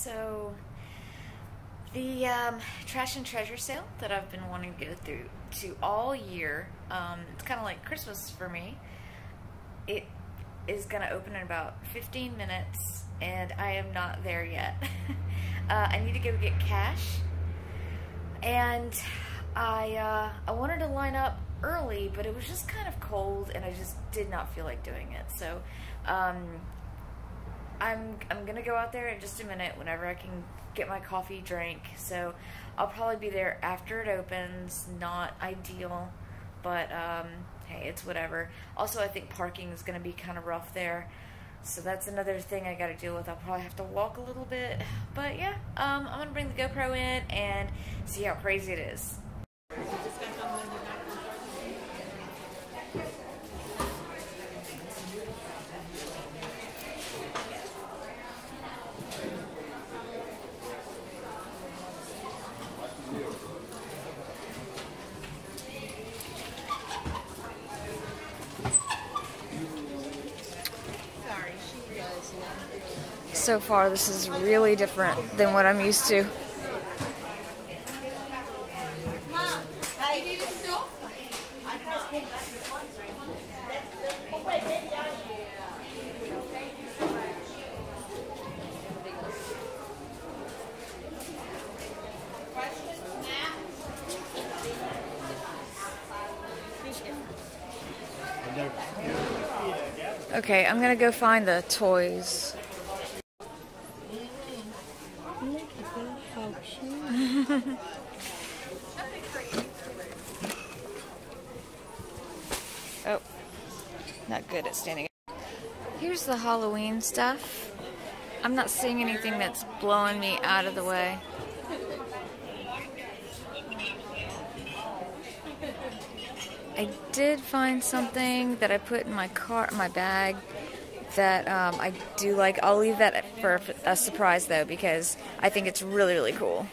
So the trash and treasure sale that I've been wanting to go through to all year, it's kind of like Christmas for me. It is going to open in about 15 minutes and I am not there yet. I need to go get cash, and I wanted to line up early, but it was just kind of cold and I just did not feel like doing it. So I'm gonna go out there in just a minute whenever I can get my coffee drank. So I'll probably be there after it opens. Not ideal, but hey, it's whatever. Also, I think parking is gonna be kind of rough there, so that's another thing I gotta deal with. I'll probably have to walk a little bit, but yeah, I'm gonna bring the GoPro in and see how crazy it is. So far, this is really different than what I'm used to. Okay, I'm gonna go find the toys. Oh, not good at standing. Here's the Halloween stuff. I'm not seeing anything that's blowing me out of the way. I did find something that I put in my bag that I do like. I'll leave that for a surprise though, because I think it's really, really cool.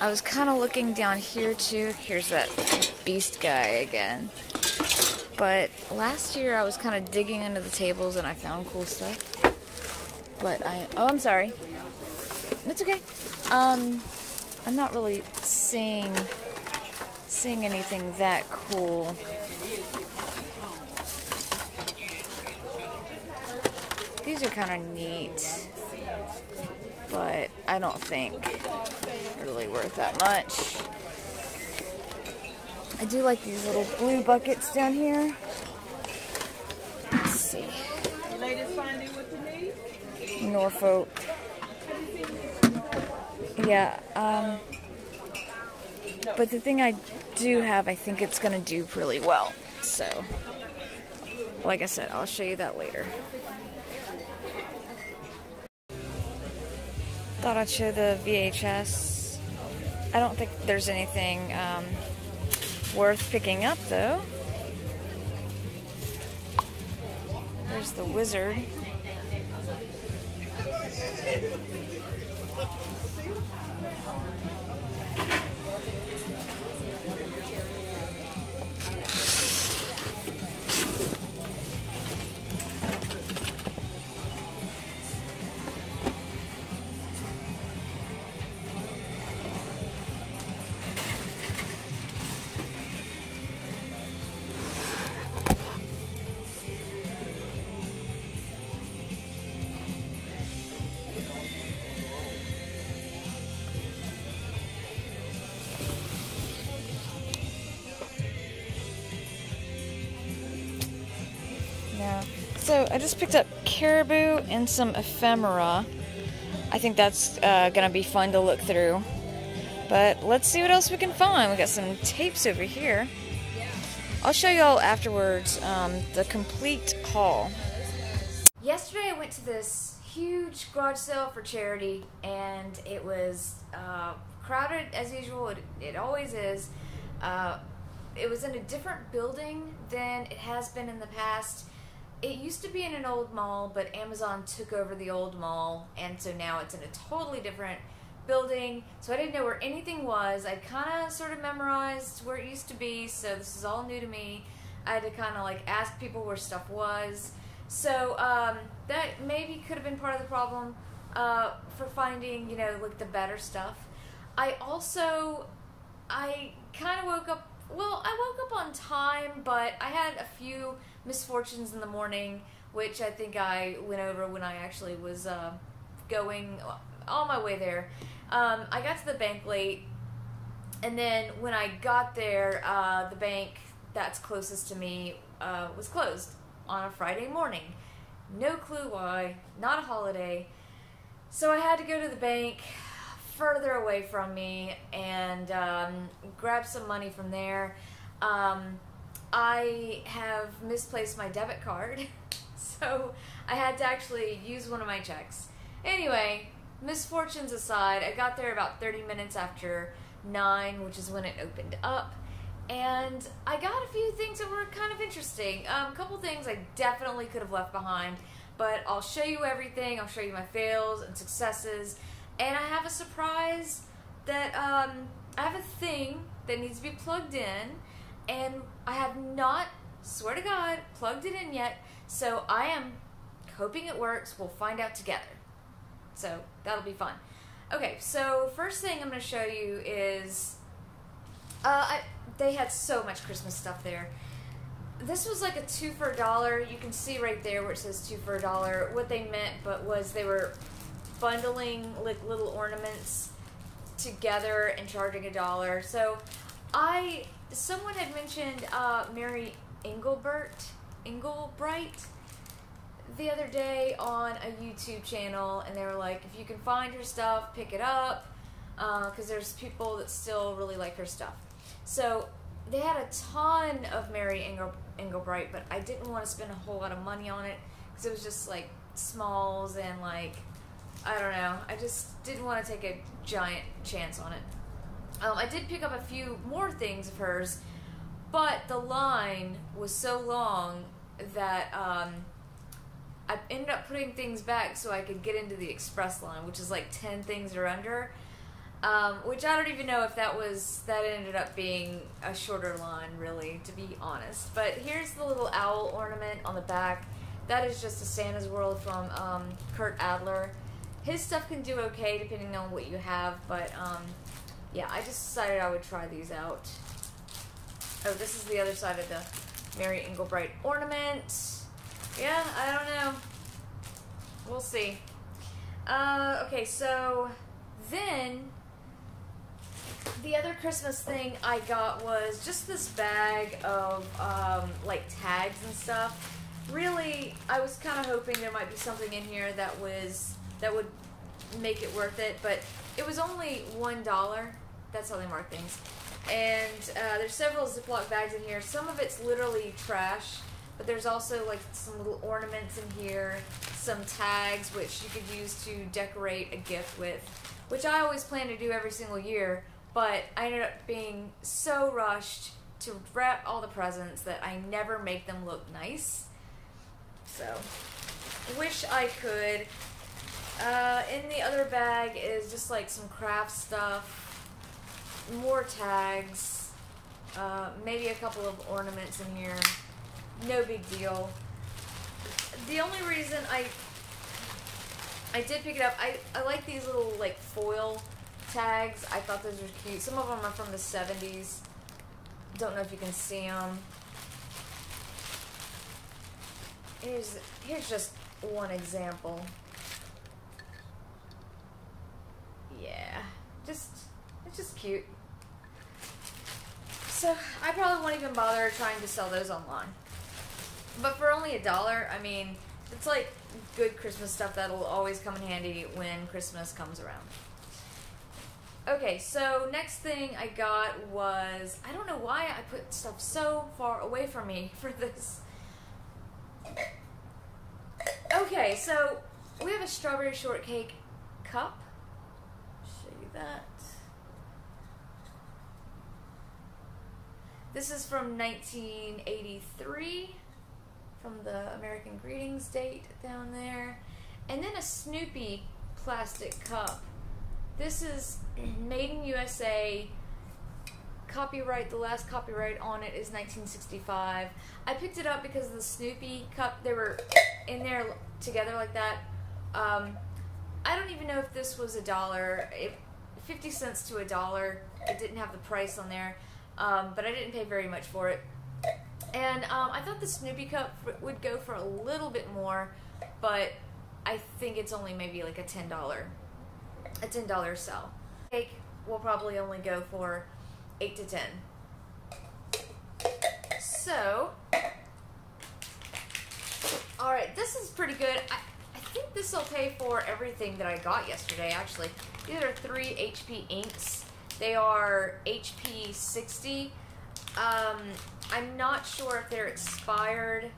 I was kind of looking down here too. Here's that beast guy again. But last year I was kind of digging under the tables and I found cool stuff. But oh, I'm sorry. It's okay. I'm not really seeing anything that cool. These are kind of neat, but I don't think really worth that much. I do like these little blue buckets down here. Let's see. Norfolk. Yeah, but the thing I do have, I think it's gonna do really well. So, like I said, I'll show you that later. Thought I'd show the VHS. I don't think there's anything worth picking up though. There's the Wizard. So I just picked up Caribou and some ephemera. I think that's gonna be fun to look through. But let's see what else we can find. We got some tapes over here. I'll show you all afterwards the complete haul. Yesterday I went to this huge garage sale for charity, and it was crowded as usual. It always is. It was in a different building than it has been in the past. It used to be in an old mall, but Amazon took over the old mall, and so now it's in a totally different building. So I didn't know where anything was. I kind of sort of memorized where it used to be, so this is all new to me. I had to kind of like ask people where stuff was. So that maybe could have been part of the problem for finding, you know, like the better stuff. I kind of woke up, well, I woke up on time, but I had a few misfortunes in the morning, which I think I went over when I actually was going on my way there. I got to the bank late, and then when I got there, the bank that's closest to me was closed on a Friday morning. No clue why, not a holiday. So I had to go to the bank further away from me and grab some money from there. I have misplaced my debit card, so I had to actually use one of my checks. Anyway, misfortunes aside, I got there about 30 minutes after 9, which is when it opened up, and I got a few things that were kind of interesting. A couple things I definitely could have left behind, but I'll show you everything. I'll show you my fails and successes, and I have a surprise that I have a thing that needs to be plugged in, and I have not, swear to God, plugged it in yet, so I am hoping it works. We'll find out together. So that'll be fun. Okay, so first thing I'm going to show you is, they had so much Christmas stuff there. This was like a 2 for $1. You can see right there where it says 2 for $1. What they meant was they were bundling like little ornaments together and charging $1. So someone had mentioned Mary Engelbright the other day on a YouTube channel, and they were like, if you can find her stuff, pick it up, because there's people that still really like her stuff. So they had a ton of Mary Engelbright, but I didn't want to spend a whole lot of money on it because it was just like smalls and like, I don't know, I just didn't want to take a giant chance on it. I did pick up a few more things of hers, but the line was so long that I ended up putting things back so I could get into the express line, which is like 10 things or under, which I don't even know if that ended up being a shorter line, really, to be honest. But here's the little owl ornament on the back. That is just a Santa's World from Kurt Adler. His stuff can do okay depending on what you have, but yeah, I just decided I would try these out. Oh, this is the other side of the Mary Engelbright ornament. Yeah, I don't know. We'll see. Okay, so then the other Christmas thing I got was just this bag of like tags and stuff. Really, I was kind of hoping there might be something in here that would make it worth it, but it was only $1. That's how they mark things. And there's several Ziploc bags in here. Some of it's literally trash, but there's also like some little ornaments in here, some tags which you could use to decorate a gift with, which I always plan to do every single year, but I ended up being so rushed to wrap all the presents that I never make them look nice. So, wish I could. In the other bag is just like some craft stuff, more tags, maybe a couple of ornaments in here. No big deal. The only reason I did pick it up, I like these little like foil tags. I thought those were cute. Some of them are from the 70s. Don't know if you can see them. Here's just one example. Yeah, it's just cute. So I probably won't even bother trying to sell those online. But for only $1, I mean, it's like good Christmas stuff that'll always come in handy when Christmas comes around. Okay, so next thing I got was, I don't know why I put stuff so far away from me for this. Okay, so we have a strawberry shortcake cup. Show you that. This is from 1983, from the American Greetings date down there. And then a Snoopy plastic cup. This is made in USA. Copyright, the last copyright on it is 1965. I picked it up because of the Snoopy cup. They were in there together like that. I don't even know if this was $1. 50 cents to $1. It didn't have the price on there, but I didn't pay very much for it. And I thought the Snoopy cup would go for a little bit more, but I think it's only maybe like a $10 sell. Cake will probably only go for 8 to 10. So, all right, this is pretty good. I think this will pay for everything that I got yesterday, actually. These are 3 HP inks. They are HP 60. I'm not sure if they're expired.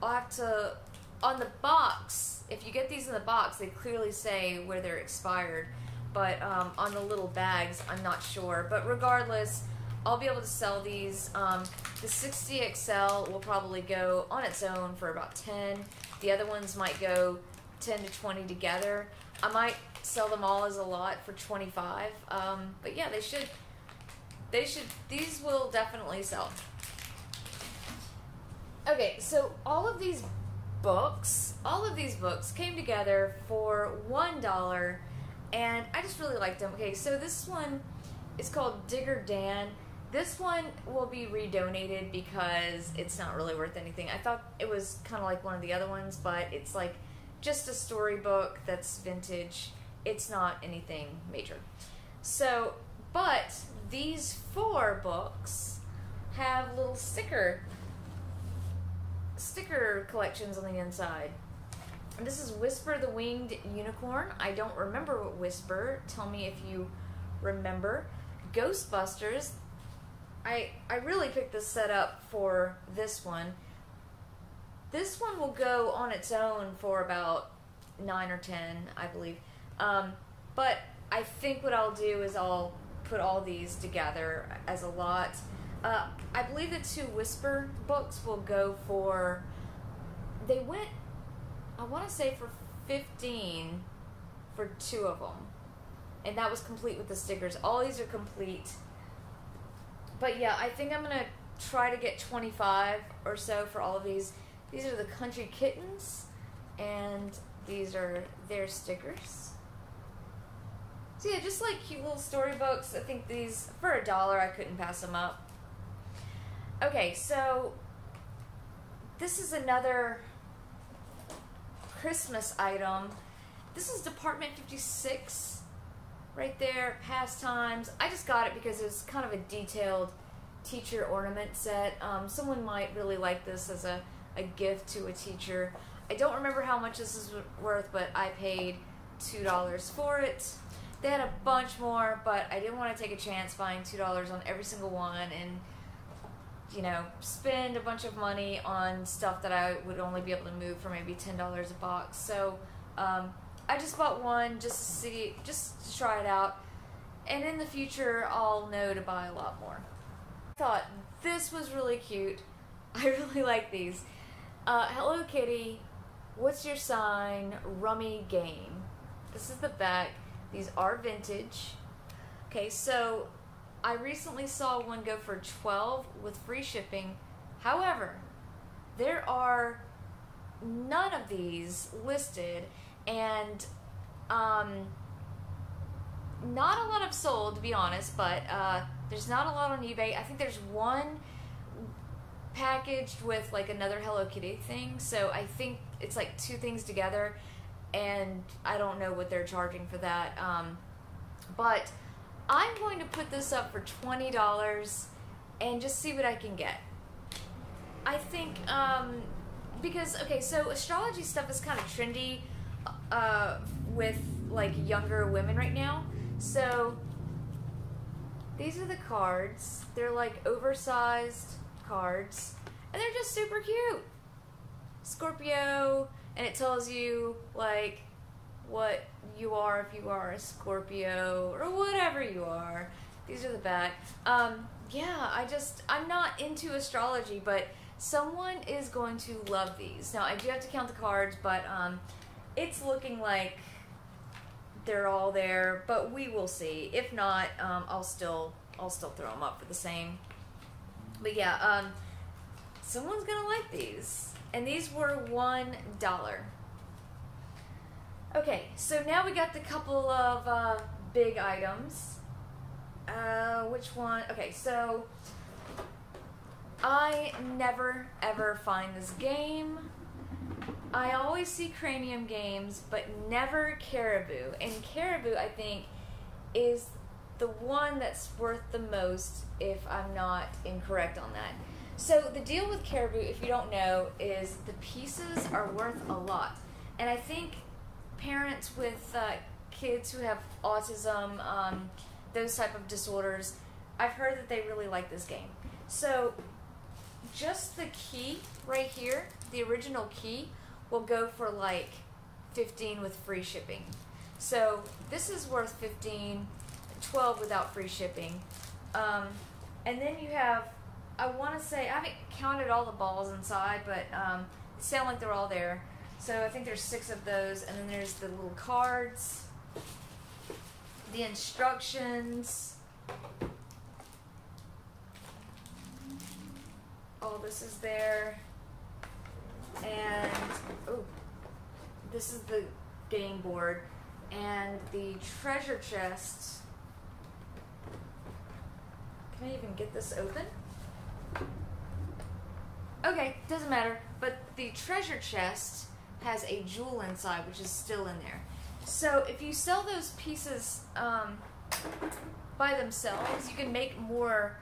I'll have to, on the box, if you get these in the box, they clearly say where they're expired. But on the little bags, I'm not sure. But regardless, I'll be able to sell these. The 60 XL will probably go on its own for about 10. The other ones might go 10 to 20 together. I might sell them all as a lot for 25. But yeah, they should, these will definitely sell. Okay, so all of these books came together for $1, and I just really liked them. Okay, so this one is called Digger Dan. This one will be redonated because it's not really worth anything. I thought it was kind of like one of the other ones, but it's like just a storybook that's vintage. It's not anything major. So, but these 4 books have little sticker collections on the inside. And this is Whisper the Winged Unicorn. I don't remember what Whisper. Tell me if you remember. Ghostbusters. I really picked this set up for this one. This one will go on its own for about 9 or 10, I believe. But I think what I'll do is I'll put all these together as a lot. I believe the 2 Whisper books will go for, they went, I want to say for 15 for 2 of them. And that was complete with the stickers. All these are complete. But yeah, I think I'm going to try to get 25 or so for all of these. These are the Country Kittens, and these are their stickers. So yeah, just like cute little storybooks. I think these, for $1, I couldn't pass them up. Okay, so this is another Christmas item. This is Department 56 right there, Pastimes. I just got it because it's kind of a detailed teacher ornament set. Someone might really like this as a gift to a teacher. I don't remember how much this is worth, but I paid $2 for it. They had a bunch more, but I didn't want to take a chance buying $2 on every single one and, you know, spend a bunch of money on stuff that I would only be able to move for maybe $10 a box. So I just bought one just to see, just to try it out, and in the future I'll know to buy a lot more. I thought this was really cute. I really like these. Hello Kitty, what's your sign? Rummy game. This is the back. These are vintage. Okay, so I recently saw one go for $12 with free shipping. However, there are none of these listed, and not a lot have sold, to be honest, but there's not a lot on eBay. I think there's one packaged with like another Hello Kitty thing, so I think it's like 2 things together, and I don't know what they're charging for that. But I'm going to put this up for $20 and just see what I can get. I think, because, okay, so astrology stuff is kind of trendy with like younger women right now. So these are the cards. They're like oversized cards, and they're just super cute. Scorpio, and it tells you like what you are if you are a Scorpio or whatever you are. These are the back. Yeah, I'm not into astrology, but someone is going to love these. Now I do have to count the cards, but it's looking like they're all there, but we will see. If not, I'll still throw them up for the same. But yeah, someone's gonna like these. and these were $1. Okay, so now we got the couple of big items. Which one? Okay, so I never ever find this game. I always see Cranium Games, but never Caribou. And Caribou, I think, is the one that's worth the most, if I'm not incorrect on that. So the deal with Caribou, if you don't know, is the pieces are worth a lot. And I think parents with kids who have autism, those type of disorders, I've heard that they really like this game. So just the key right here, the original key, will go for like $15 with free shipping. So this is worth $15, $12 without free shipping. And then you have, I want to say, I haven't counted all the balls inside, but it sounds like they're all there. So I think there's 6 of those, and then there's the little cards, the instructions. All this is there. And oh, this is the game board and the treasure chest. Can I even get this open? Okay, doesn't matter. But the treasure chest has a jewel inside, which is still in there. So if you sell those pieces by themselves, you can make more.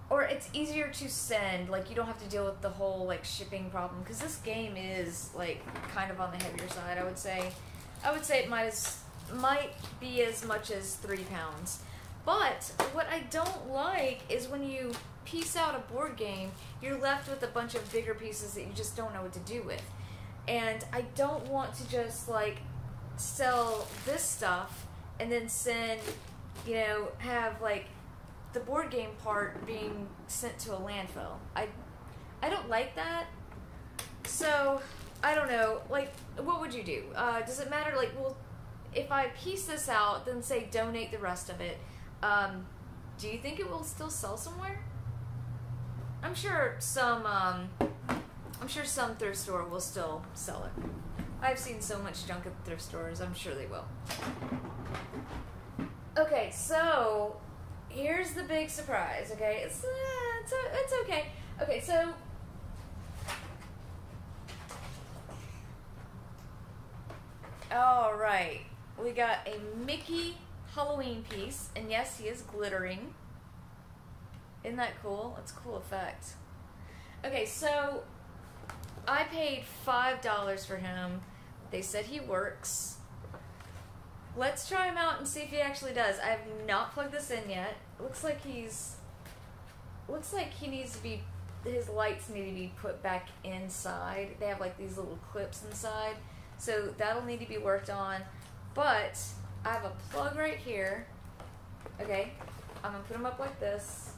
Or it's easier to send, like you don't have to deal with the whole like shipping problem, because this game is like kind of on the heavier side, I would say. I would say it might be as much as 3 pounds. But what I don't like is when you piece out a board game, you're left with a bunch of bigger pieces that you just don't know what to do with. And I don't want to just like sell this stuff and then send, you know, have like the board game part being sent to a landfill. I don't like that. So, I don't know, like, what would you do? Does it matter, like, well, if I piece this out, then say donate the rest of it, do you think it will still sell somewhere? I'm sure some thrift store will still sell it. I've seen so much junk at thrift stores, I'm sure they will. Okay, so here's the big surprise, okay? It's okay. Okay, so all right, we got a Mickey Halloween piece, and yes, he is glittering. Isn't that cool? That's a cool effect. Okay, so I paid $5 for him. They said he works. Let's try him out and see if he actually does. I have not plugged this in yet. Looks like he needs to be, his lights need to be put back inside. They have like these little clips inside. So that'll need to be worked on. But I have a plug right here. Okay, I'm gonna put him up like this.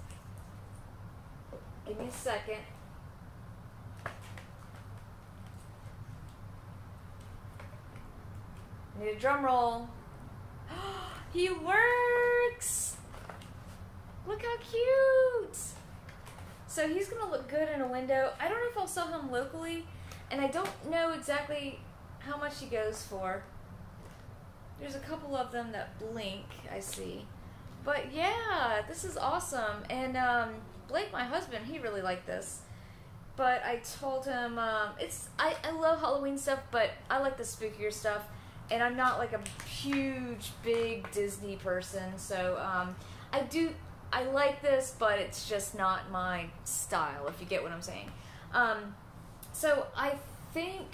Give me a second. Need a drum roll. He works! Look how cute! So he's gonna look good in a window. I don't know if I'll sell him locally, and I don't know exactly how much he goes for. There's a couple of them that blink, I see. But yeah, this is awesome. And Blake, my husband, he really liked this. But I told him, I love Halloween stuff, but I like the spookier stuff. And I'm not like a huge, big Disney person, so I like this, but it's just not my style, if you get what I'm saying. So I think,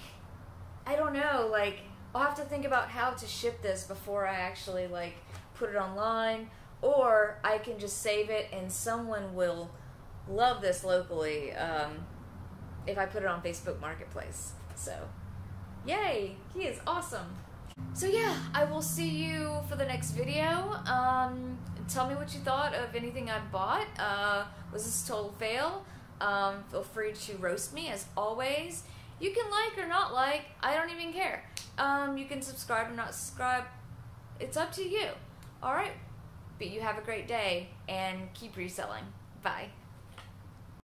I don't know, like, I'll have to think about how to ship this before I actually, like, put it online, or I can just save it and someone will love this locally if I put it on Facebook Marketplace. So, yay! He is awesome! So yeah, I will see you for the next video. Tell me what you thought of anything I bought. Was this a total fail? Feel free to roast me as always. You can like or not like, I don't even care. You can subscribe or not subscribe. It's up to you. Alright, but you have a great day and keep reselling. Bye.